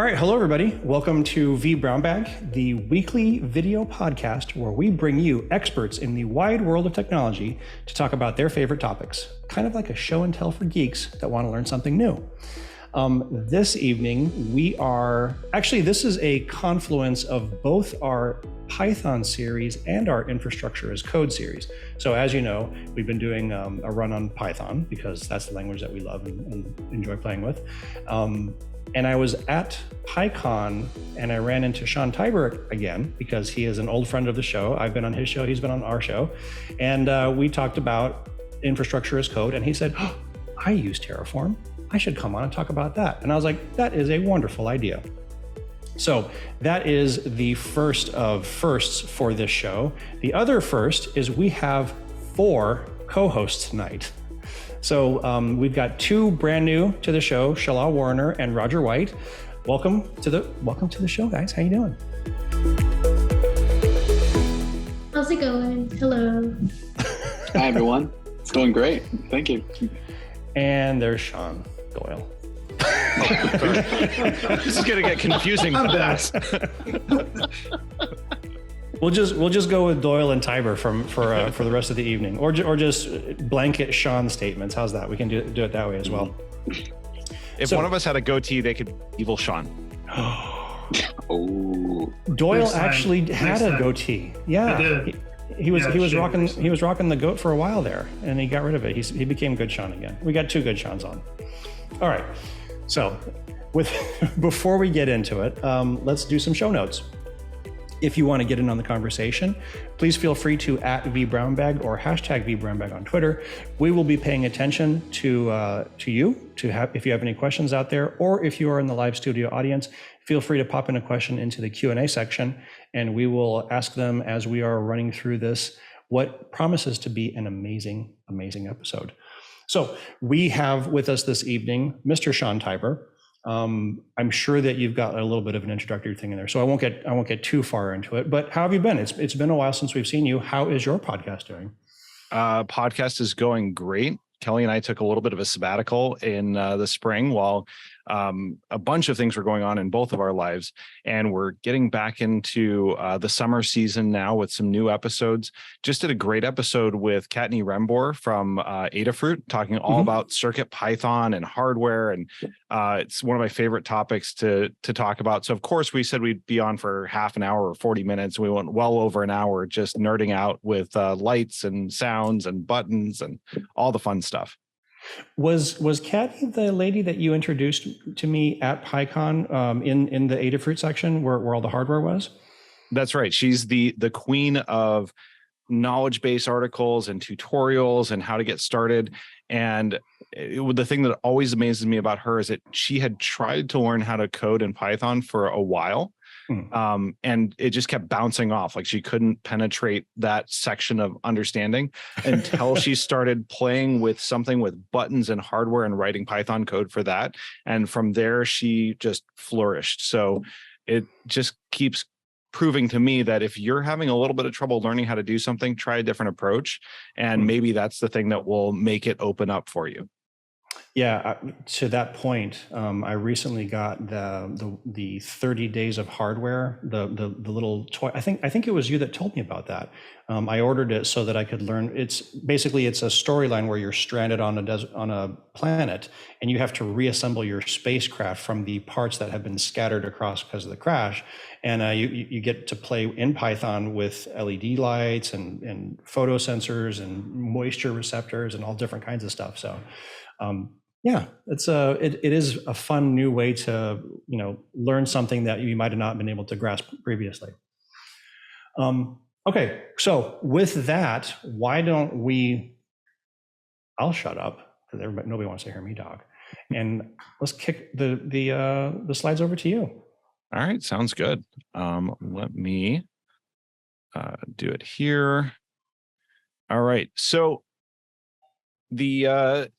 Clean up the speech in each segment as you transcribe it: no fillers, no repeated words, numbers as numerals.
All right, hello everybody. Welcome to vBrownBag, the weekly video podcast where we bring you experts in the wide world of technology to talk about their favorite topics, kind of like a show and tell for geeks that want to learn something new. This evening, this is a confluence of both our Python series and our infrastructure as code series. So as you know, we've been doing a run on Python because that's the language that we love and enjoy playing with. And I was at PyCon and I ran into Sean Tibor again because he is an old friend of the show. I've been on his show, he's been on our show. And we talked about infrastructure as code and he said, oh, I use Terraform. I should come on and talk about that. And I was like, that is a wonderful idea. So that is the first of firsts for this show. The other first is we have 4 co-hosts tonight. So we've got 2 brand new to the show, Shalal Warner and Roger White. Welcome to the show, guys. How you doing? How's it going? Hello. Hi, everyone. It's going great. Thank you. And there's Sean Doyle. This is gonna get confusing fast. We'll just go with Doyle and Tibor for the rest of the evening, or just blanket Sean statements. How's that? We can do it that way as well. If one of us had a goatee, they could evil Sean. Oh, Doyle actually had a goatee. Yeah, I did. He was rocking the goat for a while there, and he got rid of it. He became good Sean again. We got 2 good Seans on. All right, so before we get into it, let's do some show notes. If you want to get in on the conversation, please feel free to @vBrownBag or #vBrownBag on Twitter. We will be paying attention to you if you have any questions out there, or if you are in the live studio audience, feel free to pop in a question into the Q&A section, and we will ask them as we are running through this, what promises to be an amazing, amazing episode. So we have with us this evening, Mr. Sean Tibor. I'm sure that you've got a little bit of an introductory thing in there, so I won't get too far into it. But how have you been? It's been a while since we've seen you. How is your podcast doing? Podcast is going great. Kelly and I took a little bit of a sabbatical in the spring while a bunch of things were going on in both of our lives. And we're getting back into the summer season now with some new episodes. Just did a great episode with Kattni Rembor from Adafruit, talking all about Circuit Python and hardware. And it's one of my favorite topics to talk about. So, of course, we said we'd be on for half an hour or 40 minutes. We went well over an hour just nerding out with lights and sounds and buttons and all the fun stuff. Was Kattni the lady that you introduced to me at PyCon in the Adafruit section where all the hardware was? That's right. She's the queen of knowledge base articles and tutorials and how to get started. And the thing that always amazes me about her is that she had tried to learn how to code in Python for a while. And it just kept bouncing off. Like she couldn't penetrate that section of understanding until she started playing with something with buttons and hardware and writing Python code for that. And from there, she just flourished. So it just keeps proving to me that if you're having a little bit of trouble learning how to do something, try a different approach. And maybe that's the thing that will make it open up for you. Yeah, to that point, I recently got the 30 days of hardware, the little toy. I think it was you that told me about that. I ordered it so that I could learn. It's a storyline where you're stranded on a planet, and you have to reassemble your spacecraft from the parts that have been scattered across because of the crash. And you get to play in Python with LED lights and photo sensors and moisture receptors and all different kinds of stuff. So. Yeah, it is a fun new way to learn something that you might have not been able to grasp previously. Okay, so with that, why don't we? I'll shut up because nobody wants to hear me talk, and let's kick the slides over to you. All right, sounds good. Let me do it here. All right, so the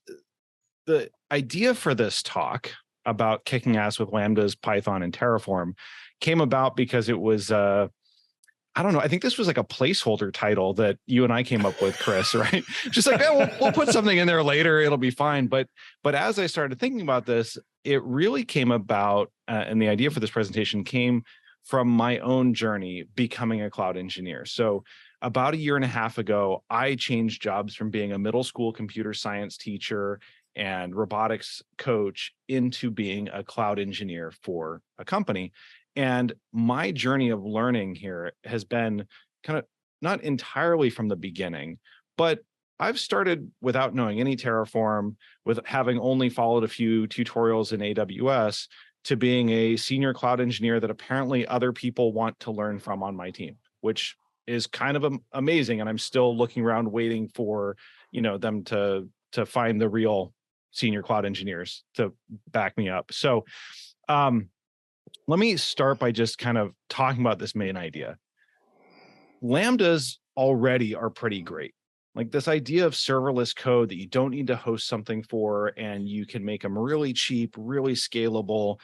idea for this talk about kicking ass with Lambdas, Python, and Terraform came about because it was, I don't know, I think this was like a placeholder title that you and I came up with, Chris, right? Just like, we'll put something in there later, it'll be fine. But as I started thinking about this, it really came about, and the idea for this presentation came from my own journey becoming a cloud engineer. So about a year and a half ago, I changed jobs from being a middle school computer science teacher and robotics coach into being a cloud engineer for a company. And my journey of learning here has been kind of not entirely from the beginning, but I've started without knowing any Terraform, with having only followed a few tutorials in AWS, to being a senior cloud engineer that apparently other people want to learn from on my team, which is kind of amazing. And I'm still looking around waiting for, them to find the real senior cloud engineers to back me up. So let me start by just kind of talking about this main idea. Lambdas already are pretty great. Like this idea of serverless code that you don't need to host something for, and you can make them really cheap, really scalable.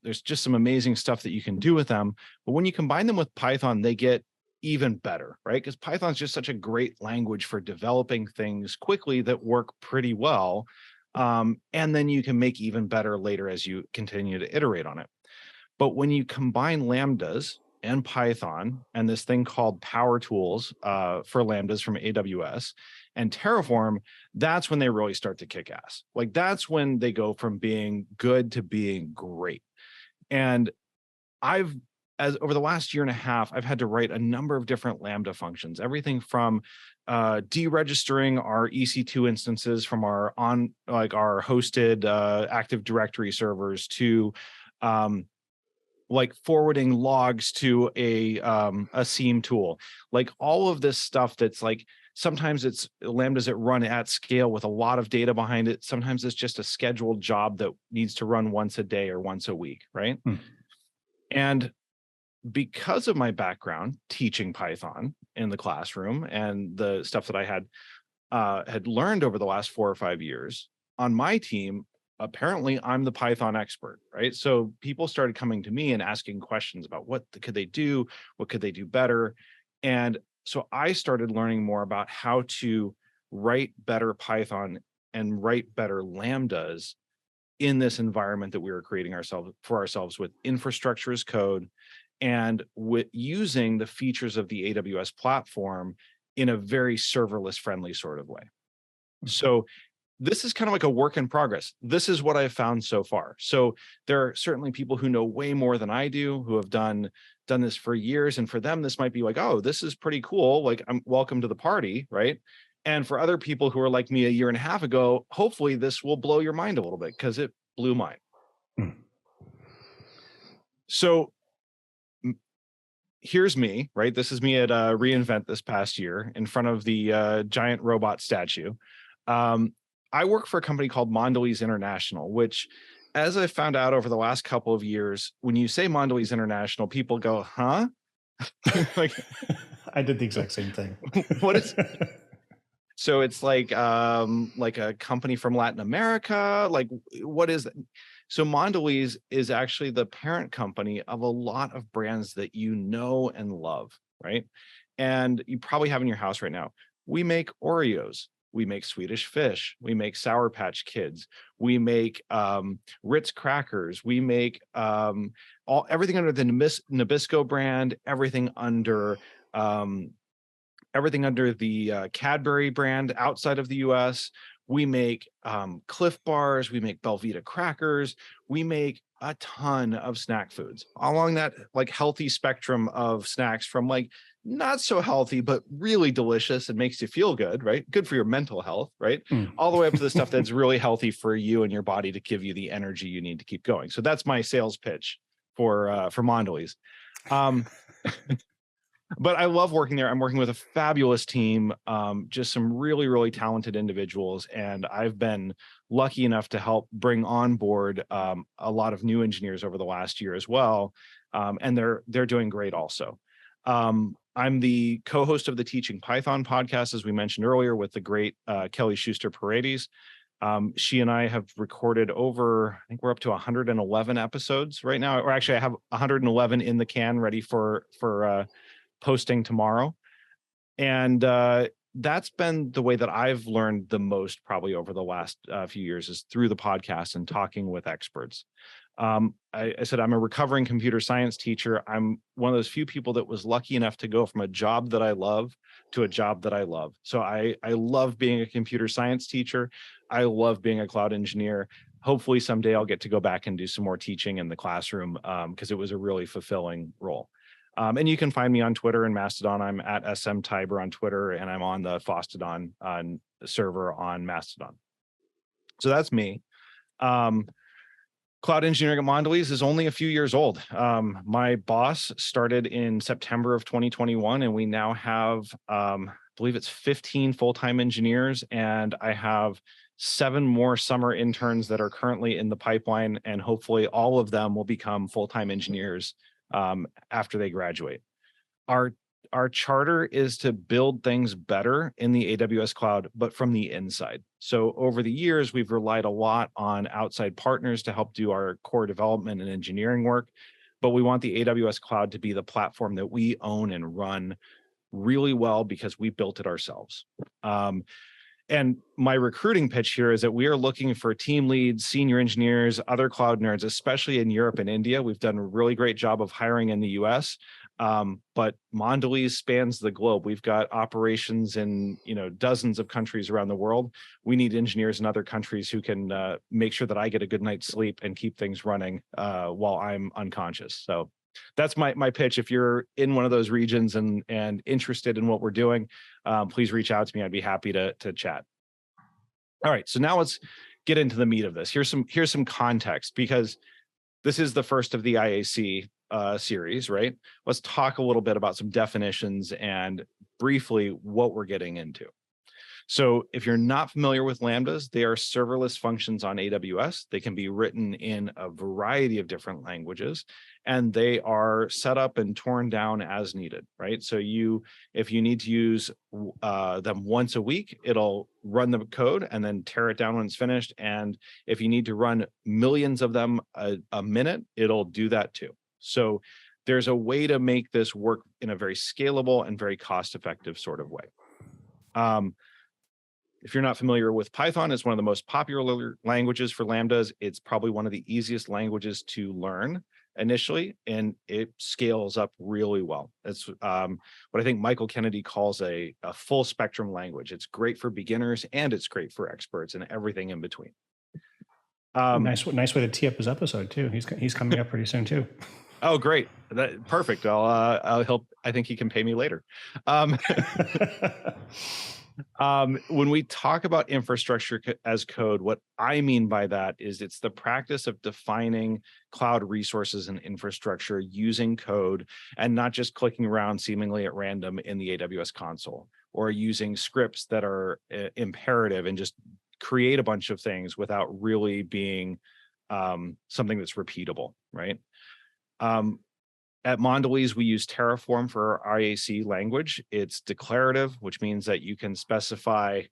There's just some amazing stuff that you can do with them. But when you combine them with Python, they get even better, right? Because Python is just such a great language for developing things quickly that work pretty well. And then you can make even better later as you continue to iterate on it. But when you combine Lambdas and Python and this thing called Power Tools for Lambdas from AWS and Terraform, that's when they really start to kick ass. Like that's when they go from being good to being great. And over the last year and a half, I've had to write a number of different Lambda functions, everything from deregistering our EC2 instances from our hosted Active Directory servers to like forwarding logs to a SIEM tool, like all of this stuff that's like, sometimes it's Lambdas that run at scale with a lot of data behind it. Sometimes it's just a scheduled job that needs to run once a day or once a week, right? And because of my background teaching Python in the classroom and the stuff that I had learned over the last 4 or 5 years on my team, apparently I'm the Python expert, right? So people started coming to me and asking questions about what could they do, what could they do better. And so I started learning more about how to write better Python and write better Lambdas in this environment that we were creating for ourselves with infrastructure as code and with using the features of the AWS platform in a very serverless friendly sort of way. So this is kind of like a work in progress. This is what I've found so far. So there are certainly people who know way more than I do, who have done this for years. And for them, this might be like, oh, this is pretty cool. Like, I'm welcome to the party, right? And for other people who are like me a year and a half ago, hopefully this will blow your mind a little bit, because it blew mine. So here's me, right? This is me at reInvent this past year in front of the giant robot statue. I work for a company called Mondelez International, which, as I found out over the last couple of years, when you say Mondelez International, people go, huh? Like, I did the exact same thing. What is? So it's like a company from Latin America. Like, what is that? So Mondelez is actually the parent company of a lot of brands that you know and love, right? And you probably have in your house right now. We make Oreos. We make Swedish Fish. We make Sour Patch Kids. We make Ritz crackers. We make everything under the Nabisco brand. Everything under the Cadbury brand outside of the U.S. We make Cliff Bars. We make Belvita crackers. We make a ton of snack foods along that like healthy spectrum of snacks, from like not so healthy, but really delicious and makes you feel good, right? Good for your mental health, right? All the way up to the stuff that's really healthy for you and your body to give you the energy you need to keep going. So that's my sales pitch for Mondelez. But I love working there. I'm working with a fabulous team, just some really, really talented individuals. And I've been lucky enough to help bring on board a lot of new engineers over the last year as well. And they're doing great also. I'm the co-host of the Teaching Python podcast, as we mentioned earlier, with the great Kelly Schuster Paredes. She and I have recorded over, I think we're up to 111 episodes right now. Or actually, I have 111 in the can ready for posting tomorrow. And that's been the way that I've learned the most probably over the last few years, is through the podcast and talking with experts. I said I'm a recovering computer science teacher. I'm one of those few people that was lucky enough to go from a job that I love to a job that I love. So I love being a computer science teacher. I love being a cloud engineer. Hopefully someday I'll get to go back and do some more teaching in the classroom, because it was a really fulfilling role. And you can find me on Twitter and Mastodon. I'm at SM Tibor on Twitter, and I'm on the Mastodon server on Mastodon. So that's me. Cloud engineering at Mondelez is only a few years old. My boss started in September of 2021, and we now have, I believe it's 15 full-time engineers, and I have 7 more summer interns that are currently in the pipeline, and hopefully all of them will become full-time engineers after they graduate. Our charter is to build things better in the AWS cloud, but from the inside. So over the years, we've relied a lot on outside partners to help do our core development and engineering work, but we want the AWS cloud to be the platform that we own and run really well because we built it ourselves. And my recruiting pitch here is that we are looking for team leads, senior engineers, other cloud nerds, especially in Europe and India. We've done a really great job of hiring in the US, but Mondelez spans the globe. We've got operations in dozens of countries around the world. We need engineers in other countries who can make sure that I get a good night's sleep and keep things running while I'm unconscious. So that's my pitch. If you're in one of those regions and interested in what we're doing, please reach out to me. I'd be happy to chat. All right, so now let's get into the meat of this. Here's some context, because this is the first of the IAC series, right? Let's talk a little bit about some definitions and briefly what we're getting into. So if you're not familiar with Lambdas, they are serverless functions on AWS. They can be written in a variety of different languages, and they are set up and torn down as needed, right? So if you need to use them once a week, it'll run the code and then tear it down when it's finished. And if you need to run millions of them a minute, it'll do that too. So there's a way to make this work in a very scalable and very cost-effective sort of way. If you're not familiar with Python, it's one of the most popular languages for Lambdas. It's probably one of the easiest languages to learn initially, and it scales up really well. It's what I think Michael Kennedy calls a full spectrum language. It's great for beginners, and it's great for experts, and everything in between. Nice way to tee up his episode too. He's coming up pretty soon too. Oh, great! Perfect. I'll help. I think he can pay me later. When we talk about infrastructure as code, what I mean by that is it's the practice of defining cloud resources and infrastructure using code, and not just clicking around seemingly at random in the AWS console, or using scripts that are imperative and just create a bunch of things without really being something that's repeatable, right? At Mondelez, we use Terraform for our IAC language. It's declarative, which means that you can specify.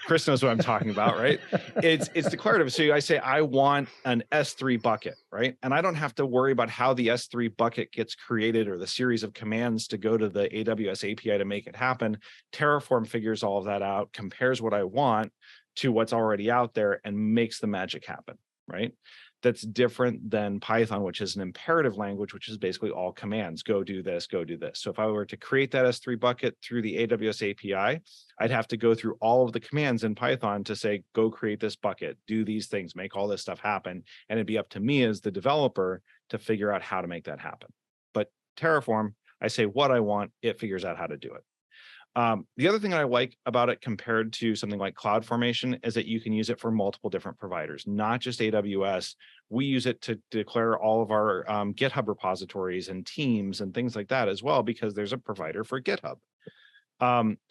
Chris knows what I'm talking about, right? It's declarative. So I say, I want an S3 bucket, right? And I don't have to worry about how the S3 bucket gets created or the series of commands to go to the AWS API to make it happen. Terraform figures all of that out, compares what I want to what's already out there, and makes the magic happen, right? That's different than Python, which is an imperative language, which is basically all commands. Go do this, go do this. So if I were to create that S3 bucket through the AWS API, I'd have to go through all of the commands in Python to say, go create this bucket, do these things, make all this stuff happen. And it'd be up to me as the developer to figure out how to make that happen. But Terraform, I say what I want, it figures out how to do it. The other thing I like about it compared to something like CloudFormation is that you can use it for multiple different providers, not just AWS. We use it to declare all of our GitHub repositories and teams and things like that as well, because there's a provider for GitHub.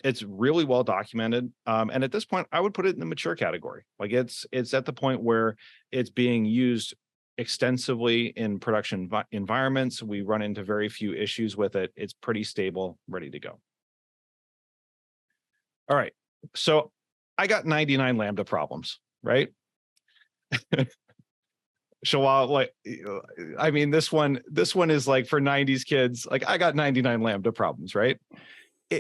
It's really well documented. And at this point, I would put it in the mature category. Like it's at the point where it's being used extensively in production environments. We run into very few issues with it. It's pretty stable, ready to go. All right, so I got 99 Lambda problems, right? So while I mean, this one is like for 90s kids, like I got 99 Lambda problems, right?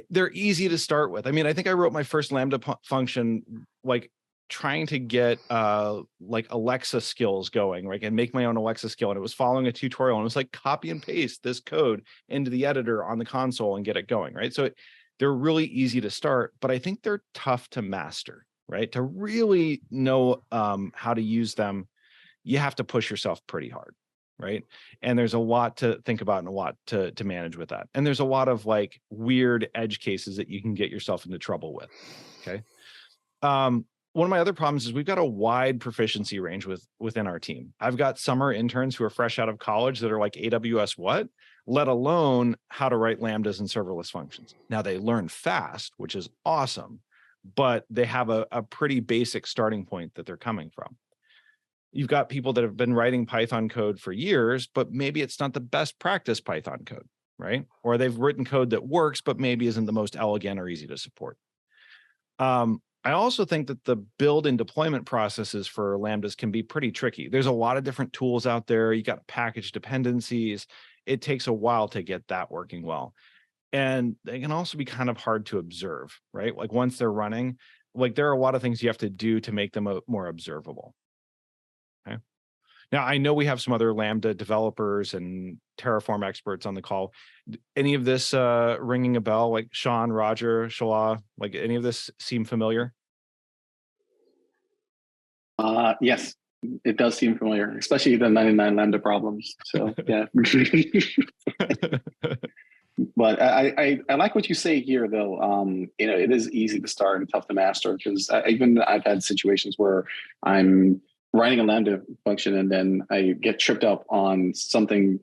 they're easy to start with. I mean, I think I wrote my first Lambda function like trying to get like Alexa skills going, right? And make my own Alexa skill. And it was following a tutorial, and it was like copy and paste this code into the editor on the console and get it going, right? So they're really easy to start, but I think they're tough to master, right? To really know how to use them, you have to push yourself pretty hard, right? And there's a lot to think about and a lot to manage with that. And there's a lot of like weird edge cases that you can get yourself into trouble with, okay? One of my other problems is we've got a wide proficiency range within our team. I've got summer interns who are fresh out of college that are like AWS what? Let alone how to write Lambdas and serverless functions. Now they learn fast, which is awesome, but they have a pretty basic starting point that they're coming from. You've got people that have been writing Python code for years, but maybe it's not the best practice Python code, right? Or they've written code that works, but maybe isn't the most elegant or easy to support. I also think that the build and deployment processes for Lambdas can be pretty tricky. There's a lot of different tools out there. You got package dependencies. It takes a while to get that working well. And they can also be kind of hard to observe, right? Like once they're running, like there are a lot of things you have to do to make them more observable. Okay. Now, I know we have some other Lambda developers and Terraform experts on the call. Any of this ringing a bell, like Sean, Roger, Shala, like any of this seem familiar? Yes, it does seem familiar, especially the 99 Lambda problems. So yeah. But I like what you say here, though. It is easy to start and tough to master, because I've had situations where I'm writing a Lambda function and then I get tripped up on something,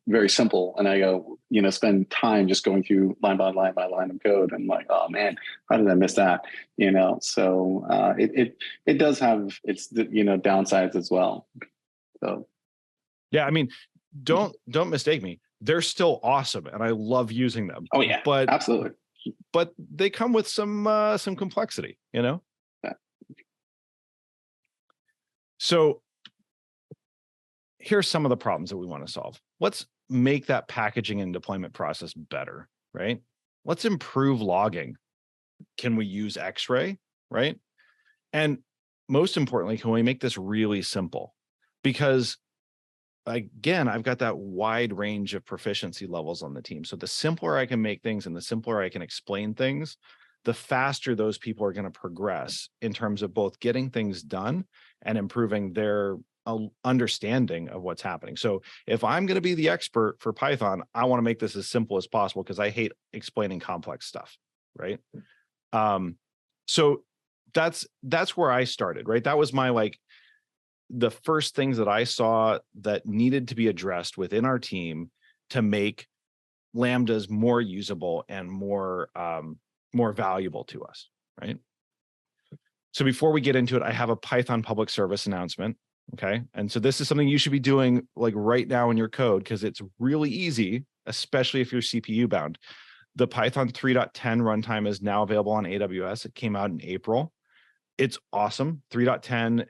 very simple. And I go, spend time just going through line by line of code. And I'm like, oh man, how did I miss that? So it does have its, downsides as well. So. Yeah. I mean, don't mistake me. They're still awesome and I love using them. Oh yeah, but absolutely. But they come with some complexity, Yeah. So here's some of the problems that we want to solve. Let's make that packaging and deployment process better, right? Let's improve logging. Can we use Xray, right? And most importantly, can we make this really simple? Because again, I've got that wide range of proficiency levels on the team. So the simpler I can make things and the simpler I can explain things, the faster those people are going to progress in terms of both getting things done and improving their understanding of what's happening. So if I'm going to be the expert for Python, I want to make this as simple as possible because I hate explaining complex stuff, right? So that's where I started, right? That was my the first things that I saw that needed to be addressed within our team to make Lambdas more usable and more valuable to us, right? So before we get into it, I have a Python public service announcement, okay? And so this is something you should be doing like right now in your code because it's really easy, especially if you're CPU bound. The Python 3.10 runtime is now available on AWS. It came out in April. It's awesome. 3.10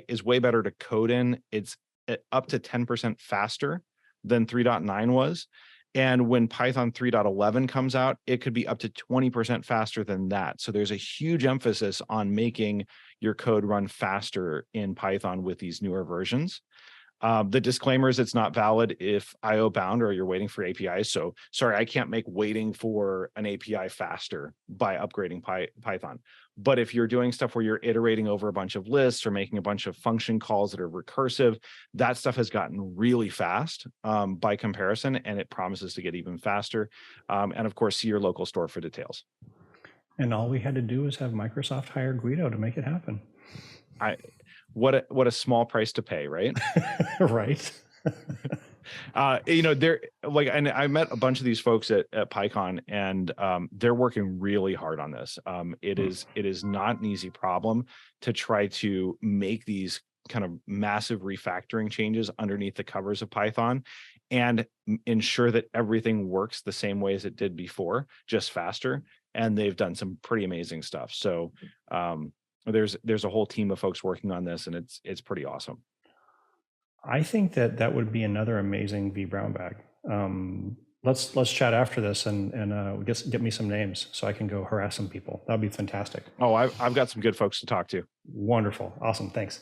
is way better to code in. It's up to 10% faster than 3.9 was. And when Python 3.11 comes out, it could be up to 20% faster than that. So there's a huge emphasis on making your code run faster in Python with these newer versions. The disclaimer is it's not valid if IO bound or you're waiting for APIs. So sorry, I can't make waiting for an API faster by upgrading Python. But if you're doing stuff where you're iterating over a bunch of lists or making a bunch of function calls that are recursive, that stuff has gotten really fast by comparison, and it promises to get even faster. And of course, see your local store for details. And all we had to do was have Microsoft hire Guido to make it happen. What a small price to pay, right? Right. and I met a bunch of these folks at PyCon, and they're working really hard on this. It is not an easy problem to try to make these kind of massive refactoring changes underneath the covers of Python and ensure that everything works the same way as it did before, just faster. And they've done some pretty amazing stuff. So there's a whole team of folks working on this, and it's pretty awesome. I think that would be another amazing vBrownBag. Let's chat after this and get me some names so I can go harass some people. That'd be fantastic. Oh, I've got some good folks to talk to. Wonderful. Awesome. Thanks.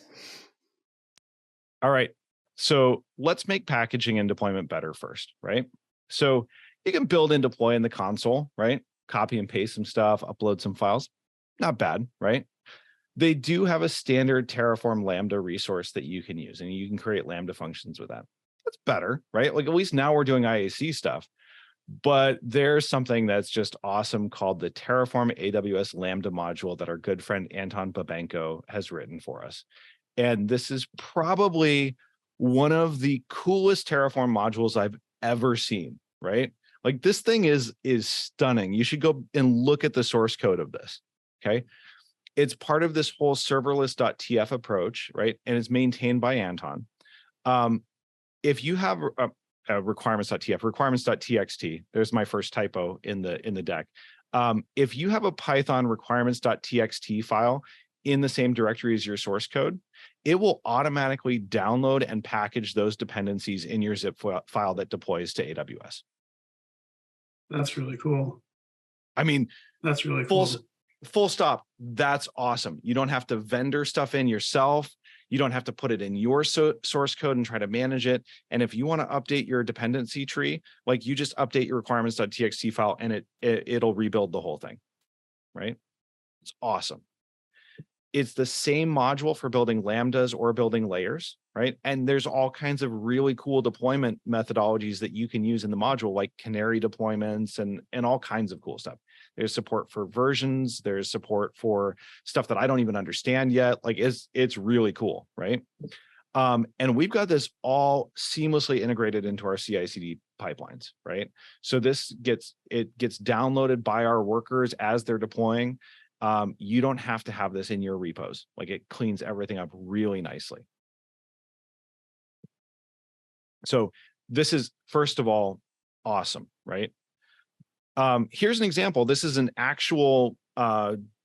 All right. So let's make packaging and deployment better first, right? So you can build and deploy in the console, right? Copy and paste some stuff, upload some files. Not bad, right? They do have a standard Terraform Lambda resource that you can use, and you can create Lambda functions with that. That's better, right? Like at least now we're doing IAC stuff. But there's something that's just awesome called the Terraform AWS Lambda module that our good friend Anton Babenko has written for us. And this is probably one of the coolest Terraform modules I've ever seen, right? Like this thing is stunning. You should go and look at the source code of this, okay? It's part of this whole serverless.tf approach, right? And it's maintained by Anton. If you have a requirements.tf, requirements.txt, there's my first typo in the deck. If you have a Python requirements.txt file in the same directory as your source code, it will automatically download and package those dependencies in your zip file that deploys to AWS. That's really cool. I mean, that's really cool. Full stop. That's awesome. You don't have to vendor stuff in yourself. You don't have to put it in your source code and try to manage it. And if you want to update your dependency tree, like you just update your requirements.txt file and it'll rebuild the whole thing, right? It's awesome. It's the same module for building Lambdas or building layers, right? And there's all kinds of really cool deployment methodologies that you can use in the module, like canary deployments and all kinds of cool stuff. There's support for versions. There's support for stuff that I don't even understand yet. Like it's really cool, right? And we've got this all seamlessly integrated into our CI/CD pipelines, right? So this gets downloaded by our workers as they're deploying. You don't have to have this in your repos. Like it cleans everything up really nicely. So this is, first of all, awesome, right? Here's an example. This is an actual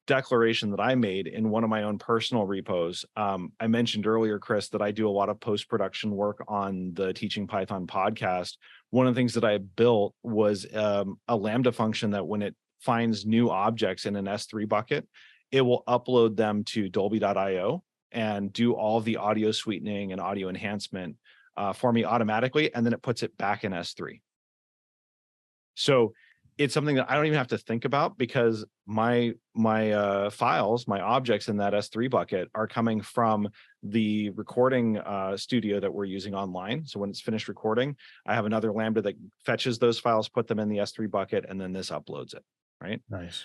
declaration that I made in one of my own personal repos. I mentioned earlier, Chris, that I do a lot of post-production work on the Teaching Python podcast. One of the things that I built was a Lambda function that when it finds new objects in an S3 bucket, it will upload them to Dolby.io and do all of the audio sweetening and audio enhancement for me automatically, and then it puts it back in S3. So it's something that I don't even have to think about because my files, my objects in that S3 bucket are coming from the recording studio that we're using online. So when it's finished recording, I have another Lambda that fetches those files, put them in the S3 bucket, and then this uploads it, right? Nice.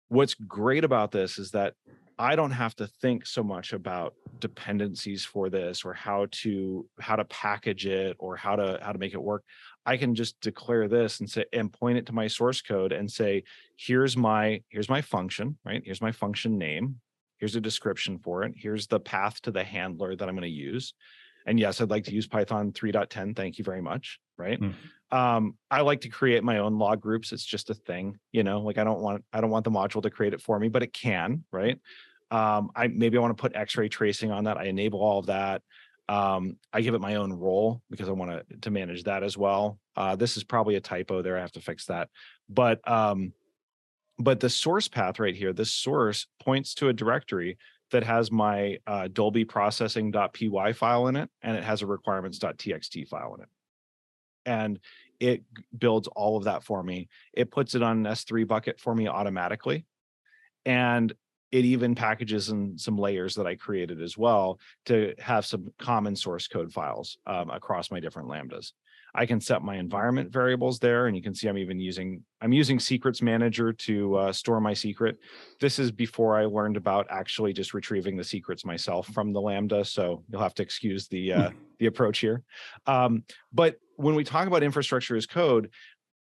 What's great about this is that I don't have to think so much about dependencies for this or how to package it or how to make it work. I can just declare this and say and point it to my source code and say, here's my function, right? Here's my function name. Here's a description for it. Here's the path to the handler that I'm going to use. And yes, I'd like to use Python 3.10. Thank you very much. Right. I like to create my own log groups. It's just a thing, like I don't want the module to create it for me, but it can, right? Maybe I want to put Xray tracing on that. I enable all of that. I give it my own role because I want to manage that as well. This is probably a typo there. I have to fix that. But the source path right here, this source points to a directory that has my Dolby processing.py file in it, and it has a requirements.txt file in it. And it builds all of that for me. It puts it on an S3 bucket for me automatically. And it even packages in some layers that I created as well to have some common source code files across my different Lambdas. I can set my environment variables there, and you can see I'm using secrets manager to store my secret. This is before I learned about actually just retrieving the secrets myself from the Lambda, so you'll have to excuse the approach here. But when we talk about infrastructure as code,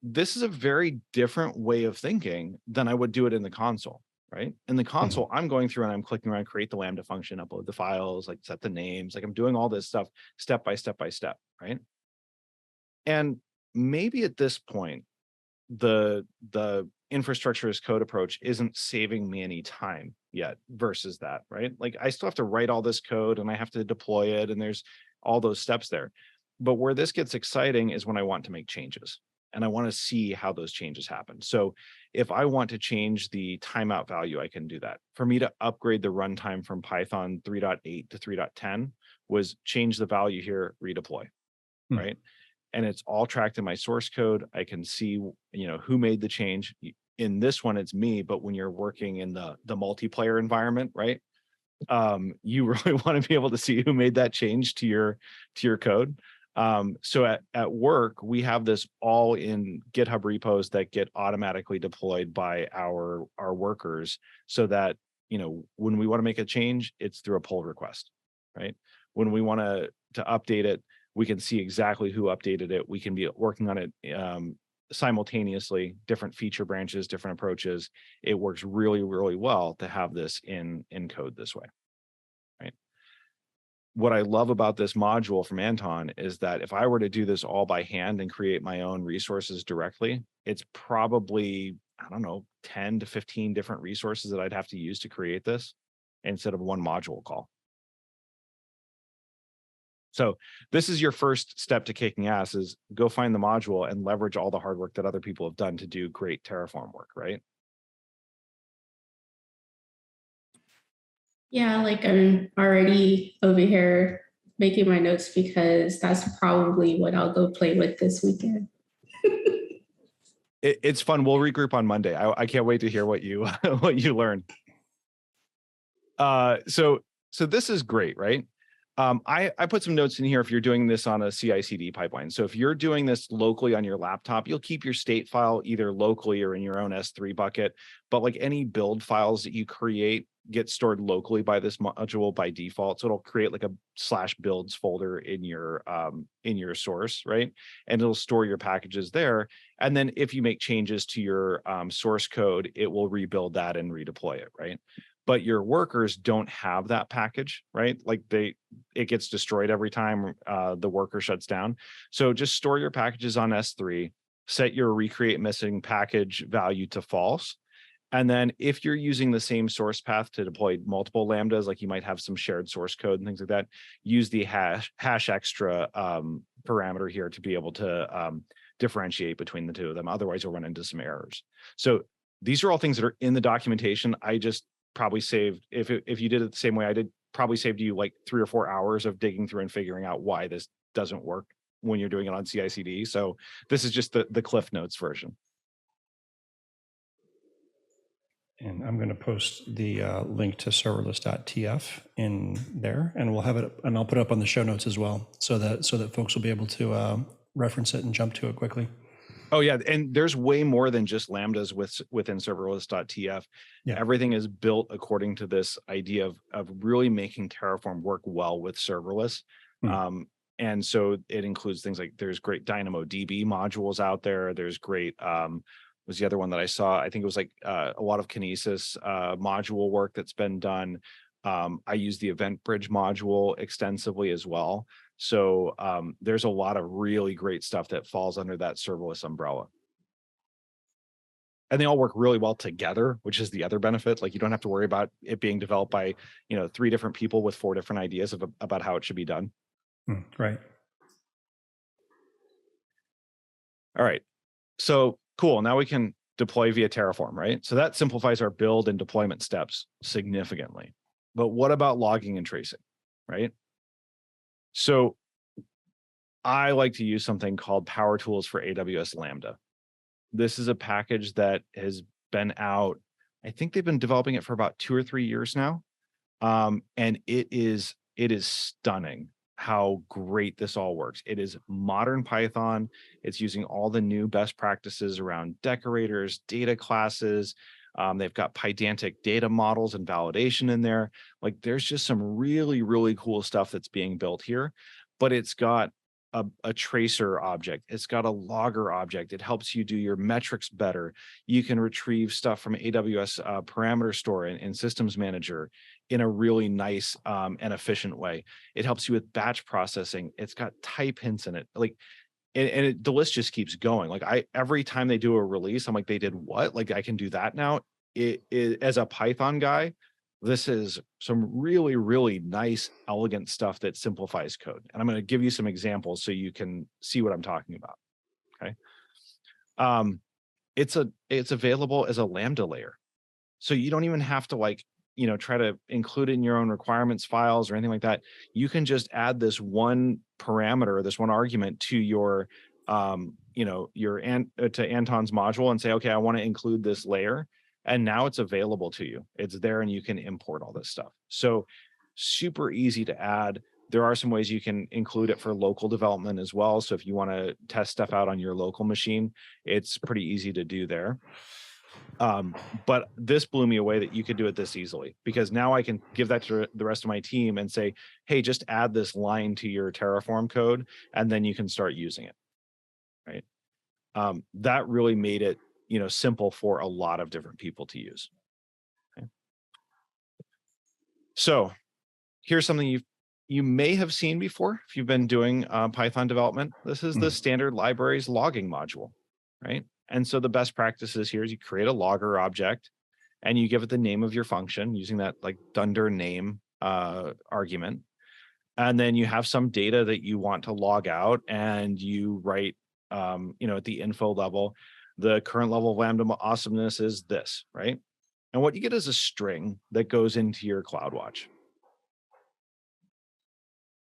this is a very different way of thinking than I would do it in the console. Right? In the console, I'm going through and I'm clicking around, create the Lambda function, upload the files, like set the names, like I'm doing all this stuff step by step by step, right? And maybe at this point, the infrastructure as code approach isn't saving me any time yet versus that, right? Like I still have to write all this code and I have to deploy it and there's all those steps there. But where this gets exciting is when I want to make changes. and I want to see how those changes happen. So if I want to change the timeout value, I can do that. For me to upgrade the runtime from Python 3.8 to 3.10 was change the value here, redeploy, right? And it's all tracked in my source code. I can see, who made the change. In this one, it's me, but when you're working in the multiplayer environment, right? You really want to be able to see who made that change to your code. So at work, we have this all in GitHub repos that get automatically deployed by our workers, so that when we want to make a change, it's through a pull request, right? When we want to update it, we can see exactly who updated it. We can be working on it simultaneously, different feature branches, different approaches. It works really, really well to have this in code this way, right? What I love about this module from Anton is that if I were to do this all by hand and create my own resources directly, it's probably, 10 to 15 different resources that I'd have to use to create this instead of one module call. So this is your first step to kicking ass, is go find the module and leverage all the hard work that other people have done to do great Terraform work, right? Yeah, like I'm already over here making my notes because that's probably what I'll go play with this weekend. It's fun. We'll regroup on Monday. I can't wait to hear what you what you learn. So this is great, right? I put some notes in here if you're doing this on a CI/CD pipeline. So if you're doing this locally on your laptop, you'll keep your state file either locally or in your own S3 bucket. But like any build files that you create get stored locally by this module by default. So it'll create like a /builds folder in your source, right? And it'll store your packages there. And then if you make changes to your source code, it will rebuild that and redeploy it, right? But your workers don't have that package, right? Like it gets destroyed every time the worker shuts down. So just store your packages on S3, set your recreate missing package value to false. And then if you're using the same source path to deploy multiple Lambdas, like you might have some shared source code and things like that, use the hash extra parameter here to be able to differentiate between the two of them. Otherwise, you'll run into some errors. So these are all things that are in the documentation. I just probably saved, if you did it the same way I did, probably saved you like 3 or 4 hours of digging through and figuring out why this doesn't work when you're doing it on CI/CD. So this is just the Cliff Notes version. And I'm going to post the link to serverless.tf in there, and we'll have it, and I'll put it up on the show notes as well, so that folks will be able to reference it and jump to it quickly. Oh yeah, and there's way more than just Lambdas within serverless.tf. Yeah. Everything is built according to this idea of really making Terraform work well with serverless. And so it includes things like there's great DynamoDB modules out there. There's great was the other one that I saw. I think it was like a lot of Kinesis module work that's been done. I use the Event Bridge module extensively as well. So there's a lot of really great stuff that falls under that serverless umbrella. And they all work really well together, which is the other benefit. Like you don't have to worry about it being developed by 3 different people with 4 different ideas about how it should be done. Right. All right. So cool. Now we can deploy via Terraform, right? So that simplifies our build and deployment steps significantly. But what about logging and tracing, right? So I like to use something called Power Tools for AWS Lambda. This is a package that has been out. I think they've been developing it for about 2 or 3 years now. And it is stunning how great this all works. It is modern Python. It's using all the new best practices around decorators, data classes. They've got Pydantic data models and validation in there. Like there's just some really, really cool stuff that's being built here, but it's got a tracer object. It's got a logger object. It helps you do your metrics better. You can retrieve stuff from AWS parameter store and systems manager in a really nice and efficient way. It helps you with batch processing. It's got type hints in it. Like, the list just keeps going. Like every time they do a release, I'm like, they did what? Like I can do that now. As a Python guy, this is some really, really nice, elegant stuff that simplifies code. And I'm going to give you some examples so you can see what I'm talking about. Okay. It's available as a Lambda layer. So you don't even have to like, try to include it in your own requirements files or anything like that. You can just add this one parameter, this one argument to your, to Anton's module and say, okay, I want to include this layer. And now it's available to you. It's there and you can import all this stuff. So super easy to add. There are some ways you can include it for local development as well. So if you want to test stuff out on your local machine, it's pretty easy to do there. But this blew me away that you could do it this easily, because now I can give that to the rest of my team and say, hey, just add this line to your Terraform code, and then you can start using it, right? That really made it, simple for a lot of different people to use. Okay. So here's something you may have seen before if you've been doing Python development. This is the standard libraries logging module, right? And so the best practices here is you create a logger object and you give it the name of your function using that like dunder name argument. And then you have some data that you want to log out, and you write, at the info level, the current level of Lambda awesomeness is this, right? And what you get is a string that goes into your CloudWatch.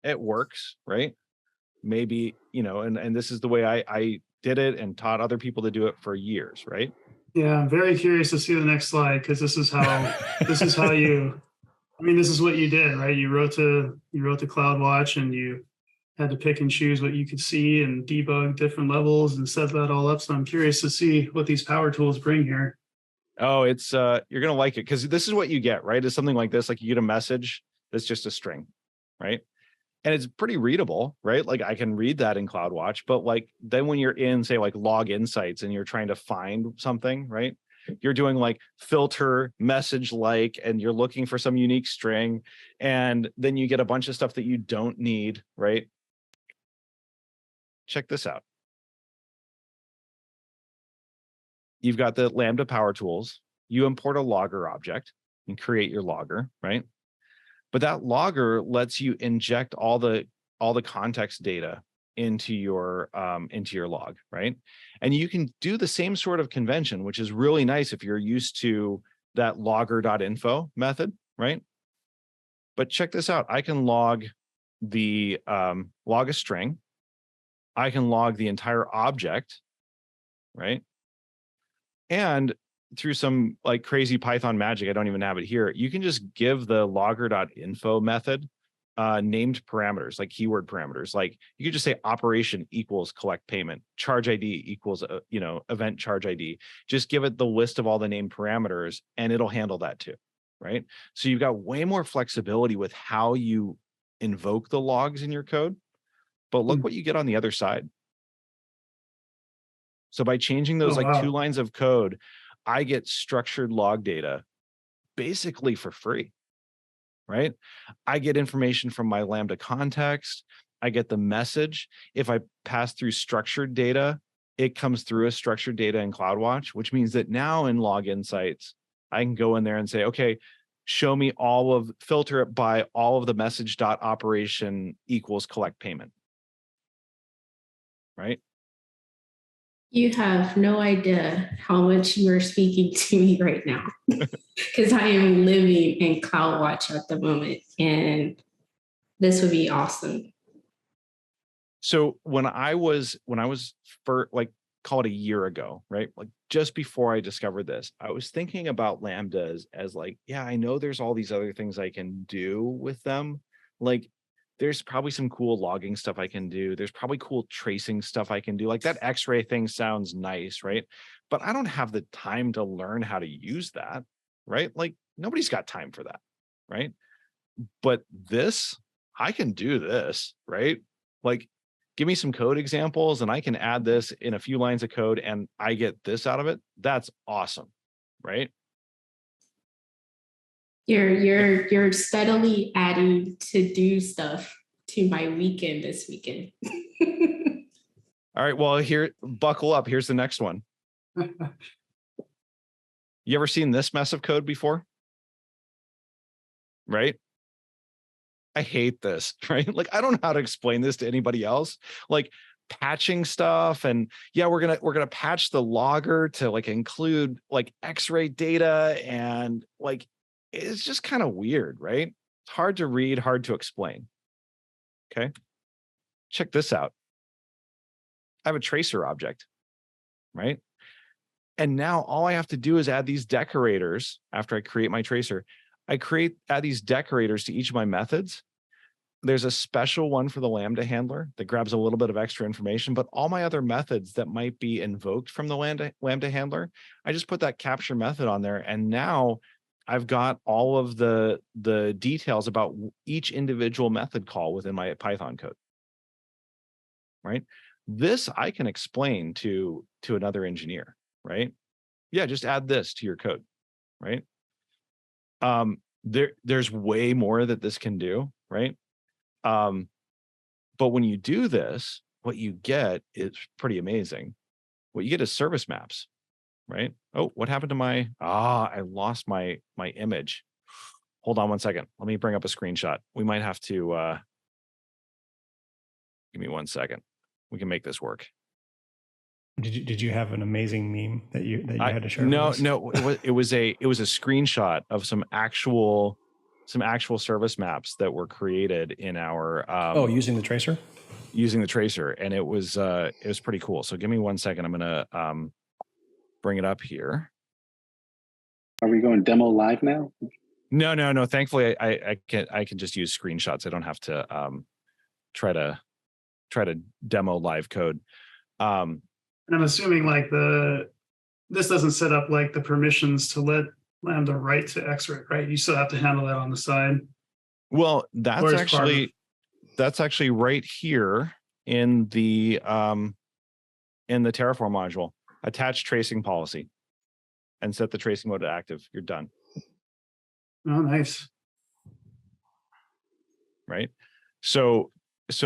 It works, right? Maybe, and this is the way I did it and taught other people to do it for years, right? Yeah, I'm very curious to see the next slide, because this is how this is what you did, right? You wrote the CloudWatch, and you had to pick and choose what you could see and debug different levels and set that all up. So I'm curious to see what these power tools bring here. Oh, it's you're gonna like it, because this is what you get, right? It's something like this, like you get a message that's just a string, right? And it's pretty readable, right? Like I can read that in CloudWatch, but like then when you're in, say, like Log Insights and you're trying to find something, right? You're doing like filter message like, and you're looking for some unique string, and then you get a bunch of stuff that you don't need, right? Check this out. You've got the Lambda power tools. You import a logger object and create your logger, right? But that logger lets you inject all the context data into your log, right? And you can do the same sort of convention, which is really nice if you're used to that logger.info method, right? But check this out. I can log a string. I can log the entire object, right? And through some like crazy Python magic, I don't even have it here, you can just give the logger.info method named parameters, like keyword parameters. Like you could just say operation equals collect payment, charge ID equals event charge ID. Just give it the list of all the named parameters and it'll handle that too, right? So you've got way more flexibility with how you invoke the logs in your code. But look what you get on the other side. So by changing those 2 lines of code, I get structured log data basically for free, right? I get information from my Lambda context. I get the message. If I pass through structured data, it comes through as structured data in CloudWatch, which means that now in Log Insights, I can go in there and say, okay, show me filter it by all of the message.operation equals collect payment, right? You have no idea how much you are speaking to me right now, because I am living in CloudWatch at the moment, and this would be awesome. So when I was for like, call it a year ago, right? Like just before I discovered this, I was thinking about Lambdas as like, yeah, I know there's all these other things I can do with them. Like there's probably some cool logging stuff I can do. There's probably cool tracing stuff I can do. Like that Xray thing sounds nice, right? But I don't have the time to learn how to use that, right? Like nobody's got time for that, right? But this, I can do this, right? Like give me some code examples and I can add this in a few lines of code and I get this out of it. That's awesome, right? You're steadily adding to do stuff to my weekend this weekend. All right, well, here, buckle up. Here's the next one. You ever seen this mess of code before? Right? I hate this, right? Like, I don't know how to explain this to anybody else. Like, patching stuff, and yeah, we're gonna patch the logger to like include like Xray data, and like it's just kind of weird, right? It's hard to read, hard to explain. Okay, check this out. I have a tracer object, right? And now all I have to do is add these decorators after I create my tracer. Add these decorators to each of my methods. There's a special one for the Lambda handler that grabs a little bit of extra information, but all my other methods that might be invoked from the Lambda handler, I just put that capture method on there. And now I've got all of the details about each individual method call within my Python code, right? This I can explain to another engineer, right? Yeah, just add this to your code, right? There's way more that this can do, right? But when you do this, what you get is pretty amazing. What you get is service maps, right? Oh, what happened to I lost my image. Hold on one second. Let me bring up a screenshot. We might have to, give me 1 second. We can make this work. Did you have an amazing meme that you had to share? No, it was a screenshot of some actual service maps that were created in our using the tracer? Using the tracer, and it was pretty cool. So give me 1 second. I'm gonna bring it up here. Are we going demo live now? No. Thankfully, I can just use screenshots. I don't have to try to demo live code. And I'm assuming like this doesn't set up like the permissions to let Lambda write to Xray, right? You still have to handle that on the side. Well, that's actually right here in the Terraform module. Attach tracing policy and set the tracing mode to active. You're done. Oh, nice. Right. So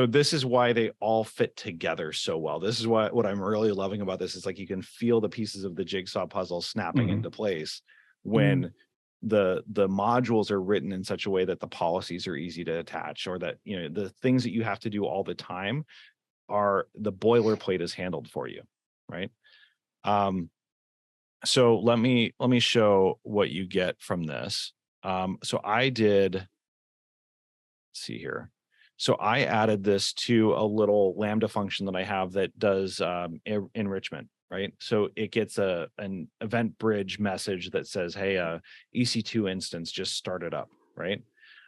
this is why they all fit together so well. This is what I'm really loving about this is like you can feel the pieces of the jigsaw puzzle snapping into place when the modules are written in such a way that the policies are easy to attach, or that the things that you have to do all the time are the boilerplate is handled for you, right? So let me show what you get from this. So I did, let's see here. So I added this to a little Lambda function that I have that does enrichment, right? So it gets an event bridge message that says, hey, EC2 instance just started up, right?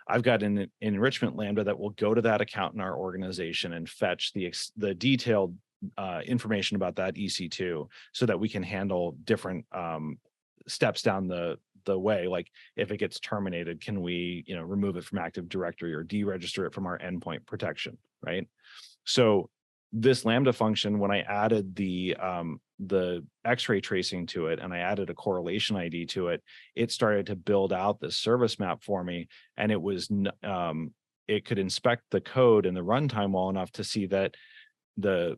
I've got an enrichment Lambda that will go to that account in our organization and fetch the detailed information about that EC2 so that we can handle different steps down the way. Like if it gets terminated, can we remove it from Active Directory or deregister it from our endpoint protection, right? So this Lambda function, when I added the Xray tracing to it and I added a correlation ID to it, it started to build out this service map for me, and it was it could inspect the code and the runtime well enough to see that the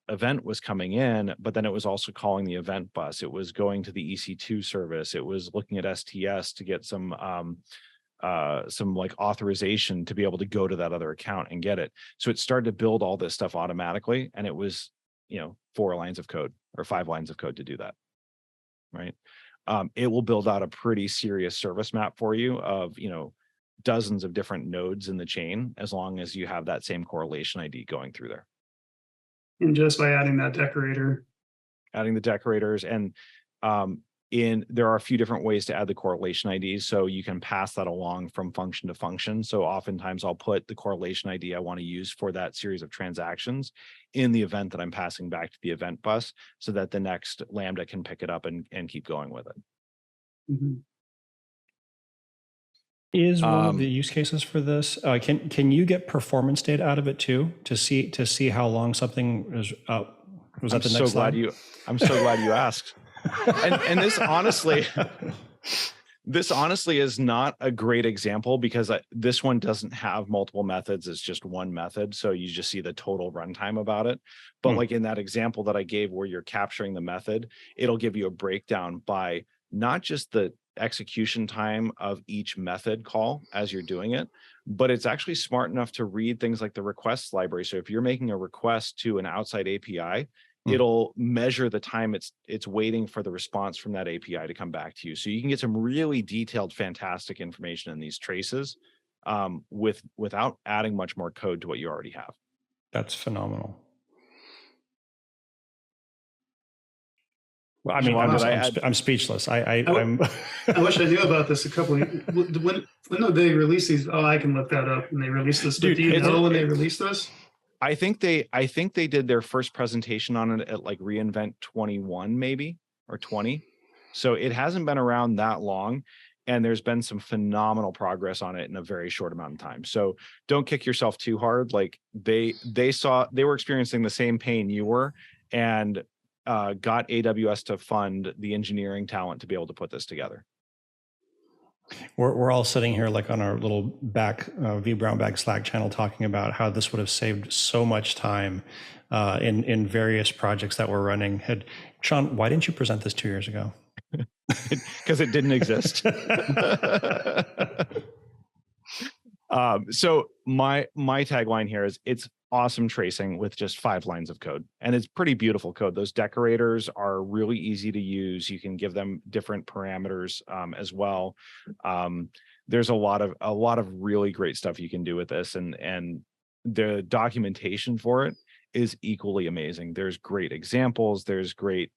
event was coming in, but then it was also calling the event bus. It was going to the EC2 service. It was looking at STS to get some like authorization to be able to go to that other account and get it. So it started to build all this stuff automatically, and it was 4 lines of code or 5 lines of code to do that, right? It will build out a pretty serious service map for you of dozens of different nodes in the chain, as long as you have that same correlation ID going through there. And just by adding that decorator. Adding the decorators, and there are a few different ways to add the correlation IDs, so you can pass that along from function to function. So oftentimes I'll put the correlation ID I want to use for that series of transactions in the event that I'm passing back to the event bus, so that the next Lambda can pick it up and keep going with it. Mm-hmm. Is one of the use cases for this? Can you get performance data out of it too to see how long something is? Was that the next slide? I'm so glad you asked. And this honestly is not a great example, because this one doesn't have multiple methods. It's just one method, so you just see the total runtime about it. But like in that example that I gave where you're capturing the method, it'll give you a breakdown by not just the execution time of each method call as you're doing it, but it's actually smart enough to read things like the requests library. So if you're making a request to an outside API, it'll measure the time it's waiting for the response from that API to come back to you. So you can get some really detailed, fantastic information in these traces without adding much more code to what you already have. That's phenomenal. Well, I mean, I'm speechless. I wish I knew about this a couple of when did they release these? Oh, I can look that up. And they released this. Dude, do you know when they released this? I think they did their first presentation on it at like reInvent 21 maybe, or 20. So it hasn't been around that long, and there's been some phenomenal progress on it in a very short amount of time. So don't kick yourself too hard. Like they were experiencing the same pain you were, and got AWS to fund the engineering talent to be able to put this together. We're all sitting here like on our little back vBrownBag Slack channel talking about how this would have saved so much time in various projects that we're running. Sean, why didn't you present this 2 years ago? Because it didn't exist. So my tagline here is, it's awesome tracing with just 5 lines of code, and it's pretty beautiful code. Those decorators are really easy to use. You can give them different parameters as well. There's a lot of really great stuff you can do with this, and the documentation for it is equally amazing. There's great examples. There's great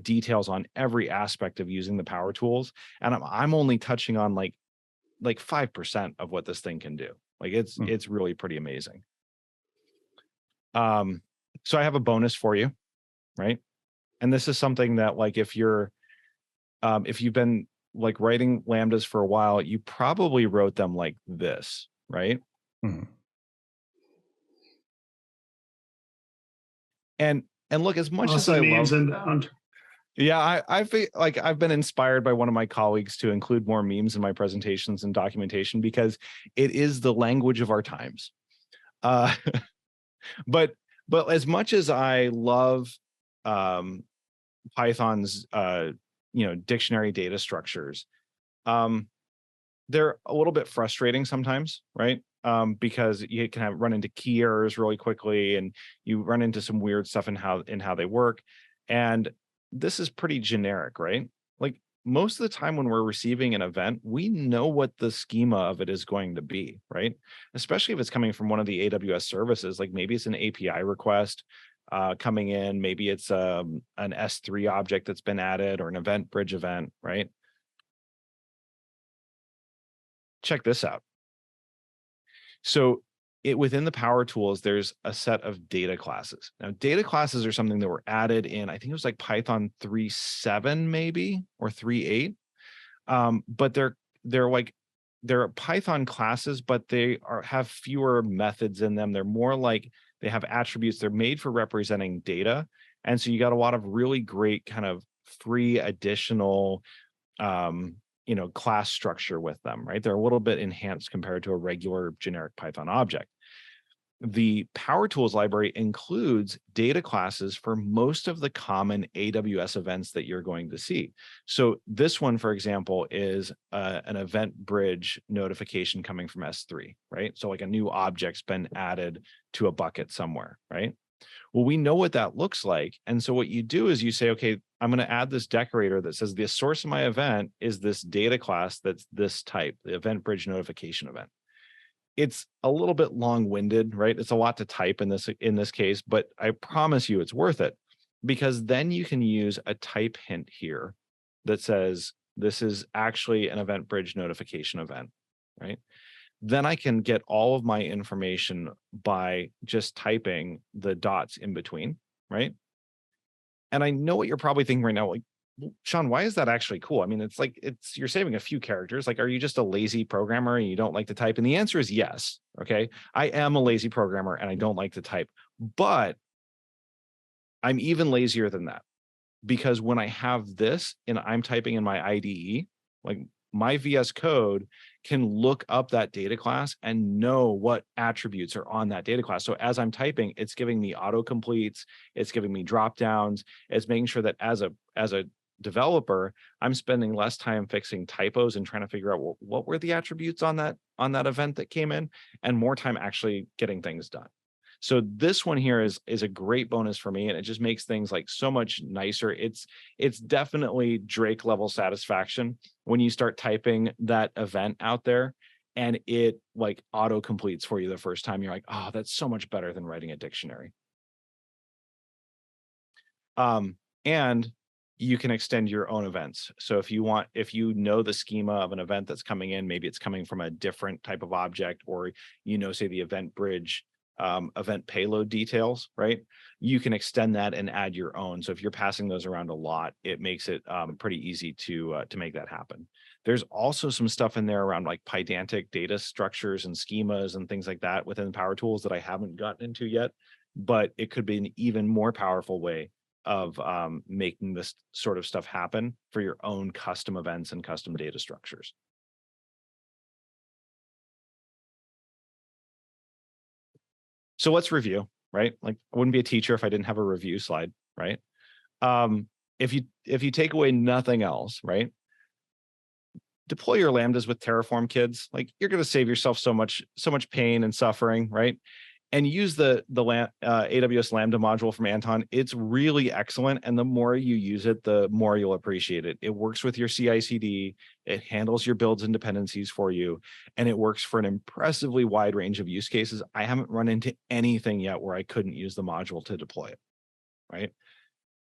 details on every aspect of using the power tools, and I'm only touching on like 5% of what this thing can do. Like it's really pretty amazing. So I have a bonus for you, right? And this is something that, like, if you've been like writing Lambdas for a while, you probably wrote them like this, right? Mm-hmm. And look, as much as I love, I've been inspired by one of my colleagues to include more memes in my presentations and documentation, because it is the language of our times. But as much as I love Python's dictionary data structures, they're a little bit frustrating sometimes, right? Because you can run into key errors really quickly, and you run into some weird stuff in how they work. And this is pretty generic, right? Like, most of the time when we're receiving an event, we know what the schema of it is going to be, right? Especially if it's coming from one of the AWS services. Like, maybe it's an API request coming in, maybe it's an S3 object that's been added, or an event bridge event, right? Check this out. So within the power tools, there's a set of data classes. Now, data classes are something that were added in, I think it was like Python 3.7 maybe, or 3.8. But they're Python classes, but they have fewer methods in them. They're more like, they have attributes. They're made for representing data. And so you got a lot of really great kind of free additional class structure with them, right? They're a little bit enhanced compared to a regular generic Python object. The Power Tools library includes data classes for most of the common AWS events that you're going to see. So this one, for example, is an event bridge notification coming from S3, right? So like a new object's been added to a bucket somewhere, right? Well, we know what that looks like. And so what you do is you say, okay, I'm going to add this decorator that says the source of my event is this data class that's this type, the event bridge notification event. It's a little bit long-winded, right? It's a lot to type in this case, but I promise you it's worth it, because then you can use a type hint here that says this is actually an event bridge notification event, right? Then I can get all of my information by just typing the dots in between, right? And I know what you're probably thinking right now, like, Sean, why is that actually cool? I mean, you're saving a few characters. Like, are you just a lazy programmer and you don't like to type? And the answer is yes. Okay. I am a lazy programmer and I don't like to type, but I'm even lazier than that, because when I have this and I'm typing in my IDE, like, my VS Code can look up that data class and know what attributes are on that data class. So as I'm typing, it's giving me autocompletes, it's giving me drop downs, it's making sure that as a developer, I'm spending less time fixing typos and trying to figure out, well, what were the attributes on that event that came in, and more time actually getting things done. So this one here is a great bonus for me, and it just makes things like so much nicer. It's definitely Drake level satisfaction when you start typing that event out there and it like auto completes for you the first time. You're like, oh, that's so much better than writing a dictionary. And you can extend your own events. So if you know the schema of an event that's coming in, maybe it's coming from a different type of object, or say the event bridge, event payload details, right? You can extend that and add your own. So if you're passing those around a lot, it makes it pretty easy to make that happen. There's also some stuff in there around like pydantic data structures and schemas and things like that within Power Tools that I haven't gotten into yet, but it could be an even more powerful way of making this sort of stuff happen for your own custom events and custom data structures. So let's review, right? Like I wouldn't be a teacher if I didn't have a review slide, right? If you take away nothing else, right? Deploy your Lambdas with Terraform, kids. Like you're going to save yourself so much pain and suffering, right? And use the AWS Lambda module from Anton. It's really excellent. And the more you use it, the more you'll appreciate it. It works with your CI/CD. It handles your builds and dependencies for you. And it works for an impressively wide range of use cases. I haven't run into anything yet where I couldn't use the module to deploy it, right?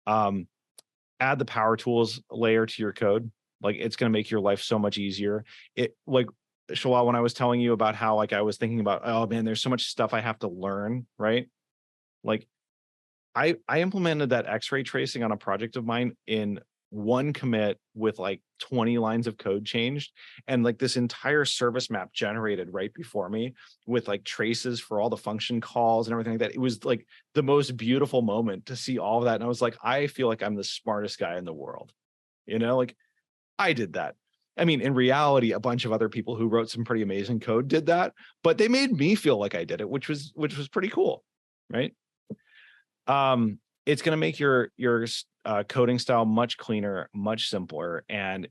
Add the Power Tools layer to your code. Like it's going to make your life so much easier. It like Shalal, when I was telling you about how like I was thinking about, oh man, there's so much stuff I have to learn, right? Like I implemented that Xray tracing on a project of mine in one commit with like 20 lines of code changed, and like this entire service map generated right before me with like traces for all the function calls and everything like that. It was like the most beautiful moment to see all of that. And I was like, I feel like I'm the smartest guy in the world. Like I did that. I mean, in reality, a bunch of other people who wrote some pretty amazing code did that, but they made me feel like I did it, which was pretty cool, right? It's going to make your coding style much cleaner, much simpler, and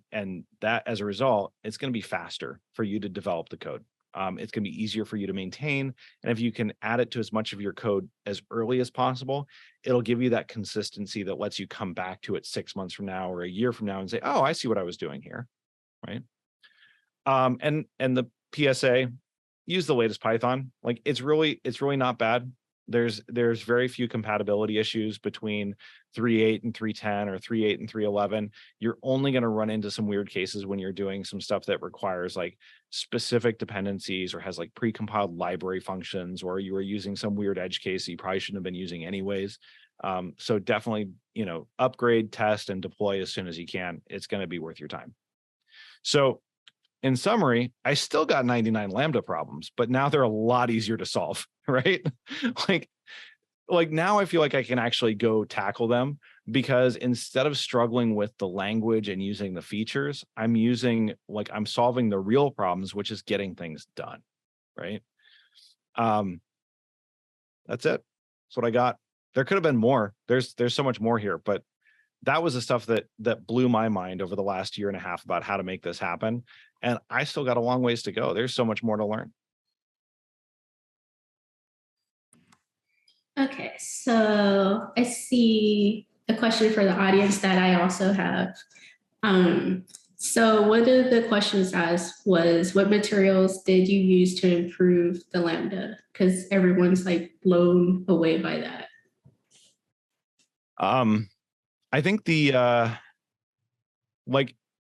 that as a result, it's going to be faster for you to develop the code. It's going to be easier for you to maintain, and if you can add it to as much of your code as early as possible, it'll give you that consistency that lets you come back to it 6 months from now or a year from now and say, oh, I see what I was doing here. Right. And the PSA, use the latest Python. Like it's really not bad. There's very few compatibility issues between 3.8 and 3.10 or 3.8 and 3.11. You're only going to run into some weird cases when you're doing some stuff that requires like specific dependencies or has like pre-compiled library functions, or you are using some weird edge case that you probably shouldn't have been using anyways. So definitely, upgrade, test, and deploy as soon as you can. It's going to be worth your time. So in summary, I still got 99 Lambda problems, but now they're a lot easier to solve, right? like now I feel like I can actually go tackle them, because instead of struggling with the language and using the features, I'm solving the real problems, which is getting things done, right? That's it. That's what I got. There could have been more. There's so much more here, but that was the stuff that blew my mind over the last year and a half about how to make this happen. And I still got a long ways to go. There's so much more to learn. Okay, so I see a question for the audience that I also have. So one of the questions asked was, what materials did you use to improve the Lambda? Because everyone's like blown away by that. I think the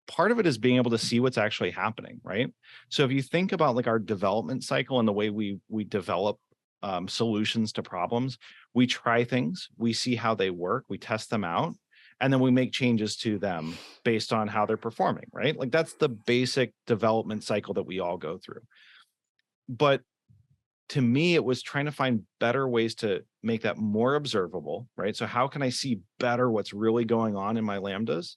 part of it is being able to see what's actually happening, right? So if you think about like our development cycle and the way we develop solutions to problems, we try things, we see how they work, we test them out, and then we make changes to them based on how they're performing, right? Like that's the basic development cycle that we all go through. But to me, it was trying to find better ways to make that more observable, right? So how can I see better what's really going on in my Lambdas?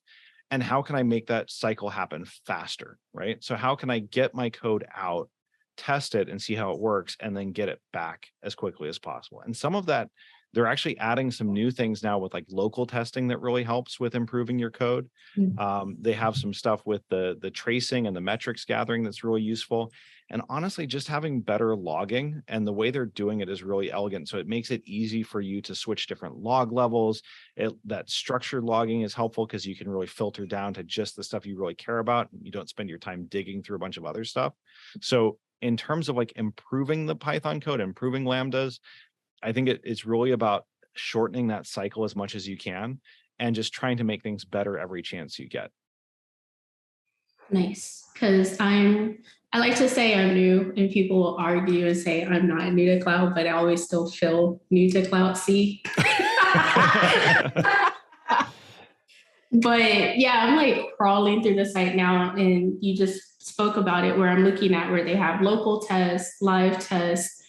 And how can I make that cycle happen faster, right? So how can I get my code out, test it and see how it works, and then get it back as quickly as possible? And some of that They're actually adding some new things now with like local testing that really helps with improving your code. They have some stuff with the tracing and the metrics gathering that's really useful. And honestly, just having better logging, and the way they're doing it is really elegant. So it makes it easy for you to switch different log levels. That structured logging is helpful because you can really filter down to just the stuff you really care about. You don't spend your time digging through a bunch of other stuff. So in terms of like improving the Python code, improving Lambdas, I think it's really about shortening that cycle as much as you can and just trying to make things better every chance you get. Nice, because I like to say I'm new, and people will argue and say I'm not new to cloud, but I always still feel new to cloud C. But yeah, I'm like crawling through the site now, and you just spoke about it, where I'm looking at where they have local tests, live tests,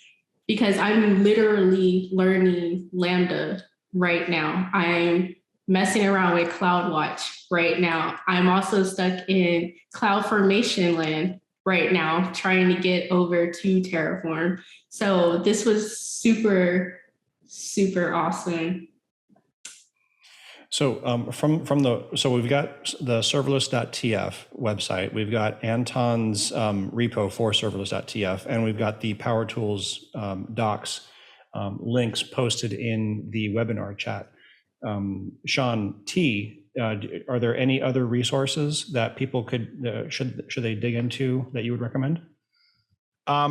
because I'm literally learning Lambda right now. I'm messing around with CloudWatch right now. I'm also stuck in CloudFormation land right now, trying to get over to Terraform. So this was super, super awesome. So so we've got the serverless.tf website, we've got Anton's repo for serverless.tf, and we've got the Power Tools docs links posted in the webinar chat. Sean T, are there any other resources that people could should they dig into that you would recommend?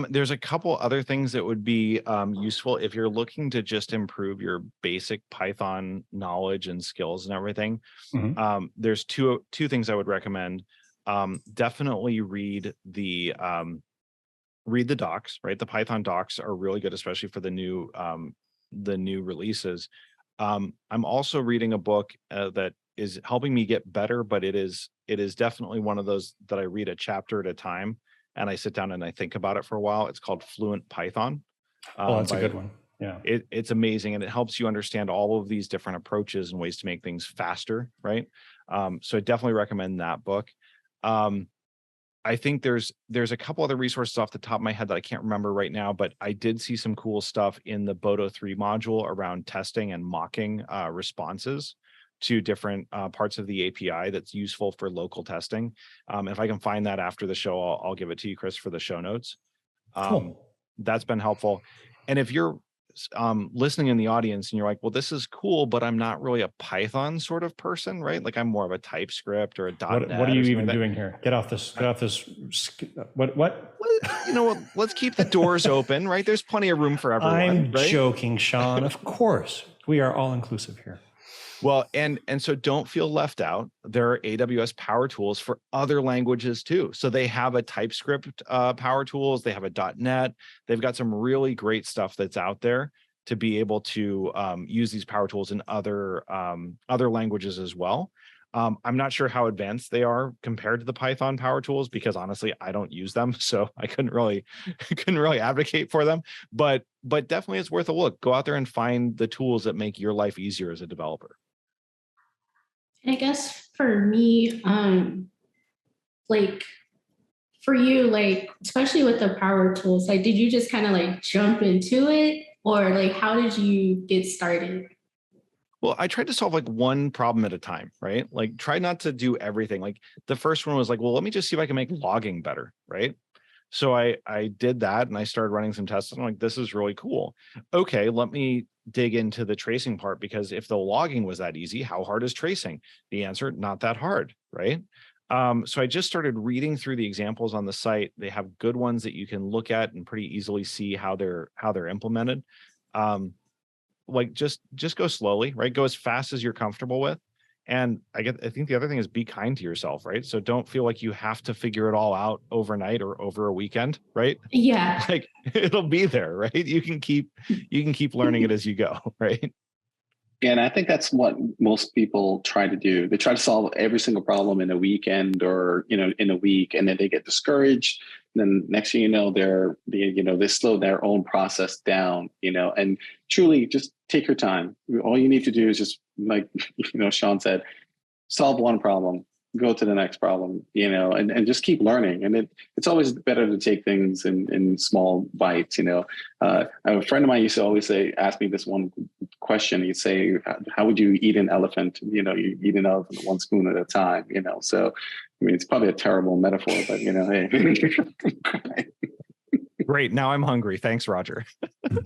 There's a couple other things that would be useful if you're looking to just improve your basic Python knowledge and skills and everything. There's two things I would recommend. Definitely read the docs, right? The Python docs are really good, especially for the new releases. I'm also reading a book that is helping me get better, but it is definitely one of those that I read a chapter at a time, and I sit down and I think about it for a while. It's called Fluent Python. Oh, that's a good one. Yeah, it's amazing, and it helps you understand all of these different approaches and ways to make things faster, right? So I definitely recommend that book. I think there's a couple other resources off the top of my head that I can't remember right now, but I did see some cool stuff in the Boto 3 module around testing and mocking responses to different parts of the API that's useful for local testing. If I can find that after the show, I'll give it to you, Chris, for the show notes. Cool. That's been helpful. And if you're listening in the audience and you're like, well, this is cool, but I'm not really a Python sort of person, right? Like I'm more of a TypeScript or a .NET. What are you even doing here? Get off this. What? Well, let's keep the doors open, right? There's plenty of room for everyone. I'm right? joking, Sean. Of course, we are all inclusive here. Well, and so don't feel left out. There are AWS Power Tools for other languages too. So they have a TypeScript Power Tools. They have a .NET. They've got some really great stuff that's out there to be able to use these Power Tools in other languages as well. I'm not sure how advanced they are compared to the Python Power Tools, because honestly, I don't use them, so I couldn't really advocate for them. But definitely, it's worth a look. Go out there and find the tools that make your life easier as a developer. I guess for me, like for you, like especially with the Power Tools, like did you just kind of like jump into it, or like how did you get started? Well, I tried to solve like one problem at a time, right? Like try not to do everything. Like the first one was like, well, let me just see if I can make logging better, right? So I did that and I started running some tests. And I'm like, this is really cool. Okay, let me dig into the tracing part, because if the logging was that easy, how hard is tracing? The answer, not that hard, right? So I just started reading through the examples on the site. They have good ones that you can look at and pretty easily see how they're implemented. Like just go slowly, right? Go as fast as you're comfortable with. And I think the other thing is be kind to yourself, right? So don't feel like you have to figure it all out overnight or over a weekend, right? Yeah. Like it'll be there, right? You can keep learning it as you go, right? And I think that's what most people try to do. They try to solve every single problem in a weekend or, in a week, and then they get discouraged. And then next thing you know, they slow their own process down, and truly just take your time. All you need to do is just, like, Sean said, solve one problem, go to the next problem, and just keep learning. And it's always better to take things in small bites, A friend of mine used to always ask me this one question. He'd say, how would you eat an elephant? You eat an elephant one spoon at a time, So, I mean, it's probably a terrible metaphor, but, hey. Great. Now I'm hungry. Thanks, Roger.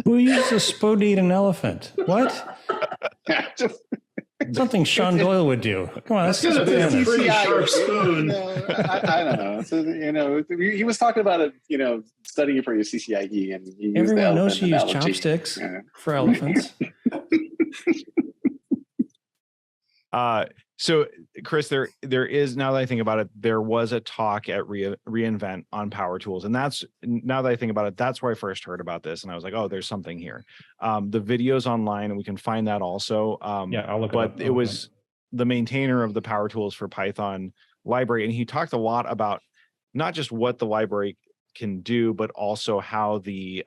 Who uses a spoon to eat an elephant? What? Something Sean Doyle would do. Come on, that's a pretty sharp spoon. I don't know. So, he was talking about it, studying for your CCIE, and everyone knows you use chopsticks for elephants. So, Chris, there is, now that I think about it, there was a talk at reInvent on power tools, and that's, now that I think about it, that's where I first heard about this, and I was like, oh, there's something here. The video's online, and we can find that also. I'll look it up. But it was the maintainer of the power tools for Python library, and he talked a lot about not just what the library can do, but also how the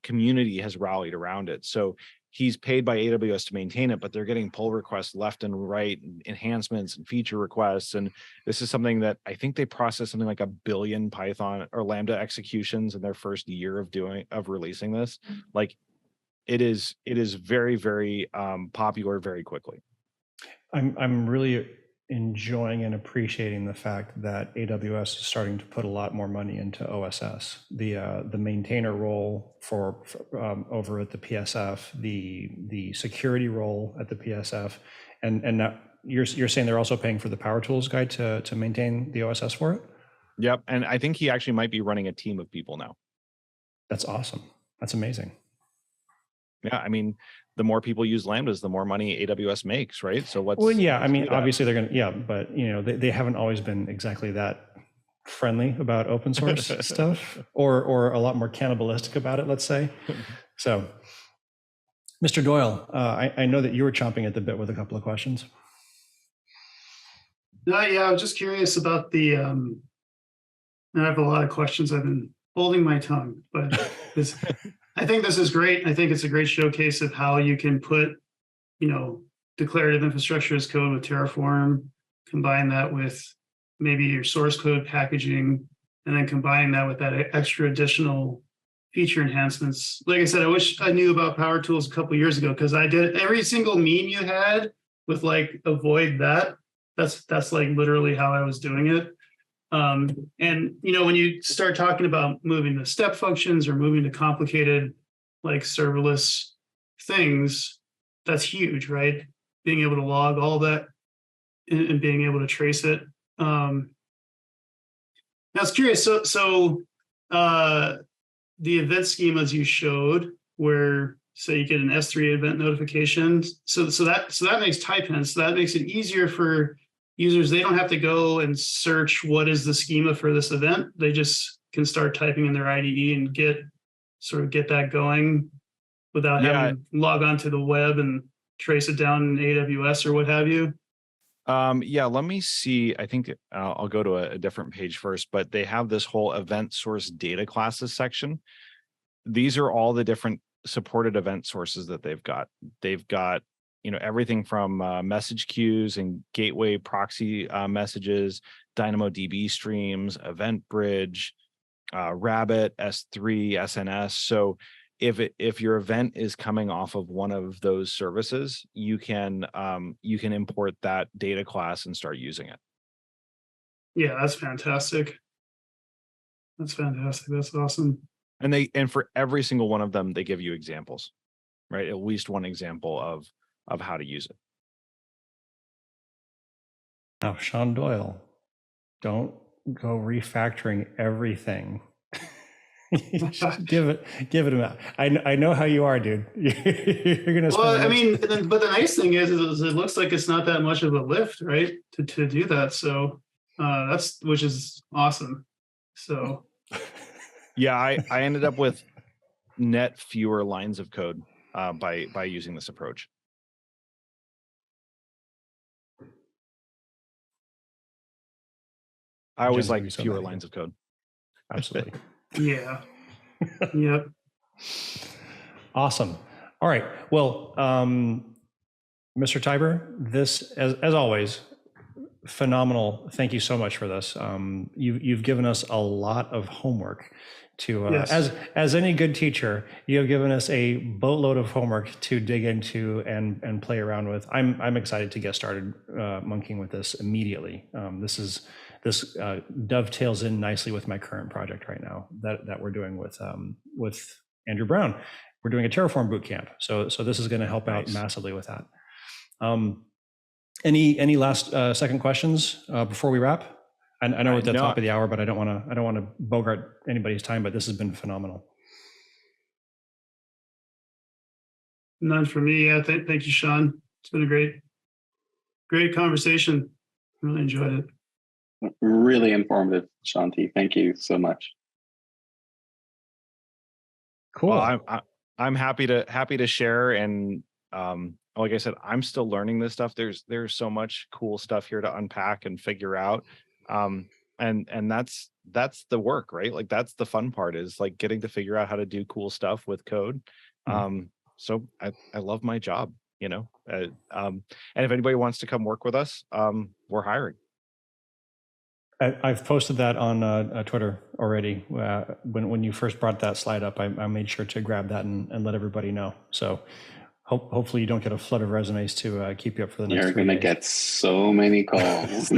community has rallied around it. So he's paid by AWS to maintain it, but they're getting pull requests left and right, and enhancements and feature requests. And this is something that I think they processed something like 1 billion Python or Lambda executions in their first year of releasing this. Like it is very, very popular very quickly. I'm really enjoying and appreciating the fact that AWS is starting to put a lot more money into OSS. The maintainer role for over at the PSF, the security role at the PSF, and now you're saying they're also paying for the Power Tools guide to maintain the OSS for it? Yep, and I think he actually might be running a team of people now. That's awesome. That's amazing. Yeah, I mean, the more people use Lambdas, the more money AWS makes, right? So well, yeah, I mean, obviously they're going to, but they haven't always been exactly that friendly about open source stuff, or a lot more cannibalistic about it, let's say. So, Mr. Doyle, I know that you were chomping at the bit with a couple of questions. Yeah, I was just curious about the. I have a lot of questions. I've been holding my tongue, but I think this is great. I think it's a great showcase of how you can put, declarative infrastructure as code with Terraform, combine that with maybe your source code packaging, and then combine that with that extra additional feature enhancements. Like I said, I wish I knew about Power Tools a couple of years ago, because I did every single meme you had with like avoid that. That's like literally how I was doing it. And when you start talking about moving to step functions or moving to complicated like serverless things, that's huge, right? Being able to log all that and being able to trace it. Now I was curious. So the event schemas you showed, where say you get an S3 event notification, so that makes type hints. So that makes it easier for users. They don't have to go and search what is the schema for this event. They just can start typing in their IDE and get that going without having to log onto the web and trace it down in AWS or what have you. Let me see. I think I'll go to a different page first, but they have this whole event source data classes section. These are all the different supported event sources that they've got. They've got everything from message queues and gateway proxy messages, DynamoDB streams, EventBridge, Rabbit, S3, SNS. So if your event is coming off of one of those services, you can import that data class and start using it. Yeah, that's fantastic. That's awesome. And for every single one of them, they give you examples, right? At least one example of how to use it. Now, Sean Doyle, don't go refactoring everything. Just give it a minute. I know how you are, dude. You're gonna. Well, I mean, but the nice thing is it looks like it's not that much of a lift, right? To do that, so which is awesome. So. Yeah, I ended up with net fewer lines of code by using this approach. I always like fewer lines of code. Absolutely. Yeah. Yep. Awesome. All right. Well, Mr. Tibor, this, as always, phenomenal. Thank you so much for this. You've given us a lot of homework to, Yes. as any good teacher, you have given us a boatload of homework to dig into and play around with. I'm excited to get started monkeying with this immediately. This dovetails in nicely with my current project right now that we're doing with Andrew Brown. We're doing a Terraform boot camp, so this is going to help out massively with that. Any last second questions before we wrap? I know we're at the top of the hour, but I don't want to bogart anybody's time. But this has been phenomenal. None for me. Yeah, thank you, Sean. It's been a great conversation. Really enjoyed it. Really informative, Sean T. Thank you so much. Cool. Well, I'm happy to share, and like I said, I'm still learning this stuff. There's so much cool stuff here to unpack and figure out. And that's the work, right? Like that's the fun part, is like getting to figure out how to do cool stuff with code. So I love my job, and if anybody wants to come work with us, we're hiring. I've posted that on Twitter already. When you first brought that slide up, I made sure to grab that and let everybody know. So hopefully you don't get a flood of resumes to keep you up for the next 3 days. You're going to get so many calls.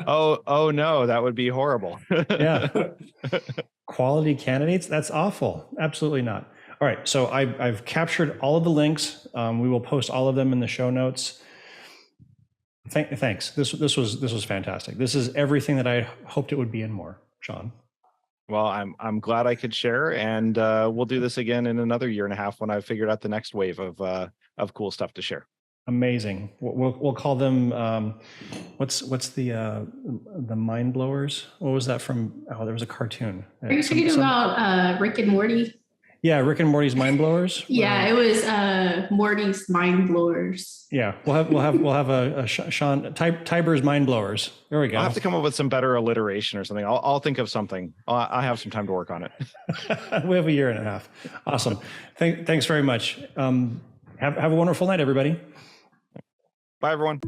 Oh no, that would be horrible. Yeah. Quality candidates? That's awful. Absolutely not. All right. So I've captured all of the links. We will post all of them in the show notes. Thanks. This was fantastic. This is everything that I hoped it would be and more, Sean. Well, I'm glad I could share, and we'll do this again in another year and a half when I've figured out the next wave of cool stuff to share. Amazing. We'll call them what's the mind blowers? What was that from? Oh, there was a cartoon. Are you talking about Rick and Morty? Yeah, Rick and Morty's mind blowers. Yeah, it was Morty's mind blowers. Yeah, we'll have a Sean Tibor's mind blowers. There we go. I'll have to come up with some better alliteration or something. I'll think of something. I have some time to work on it. We have a year and a half. Awesome. Thanks very much. Have a wonderful night, everybody. Bye, everyone.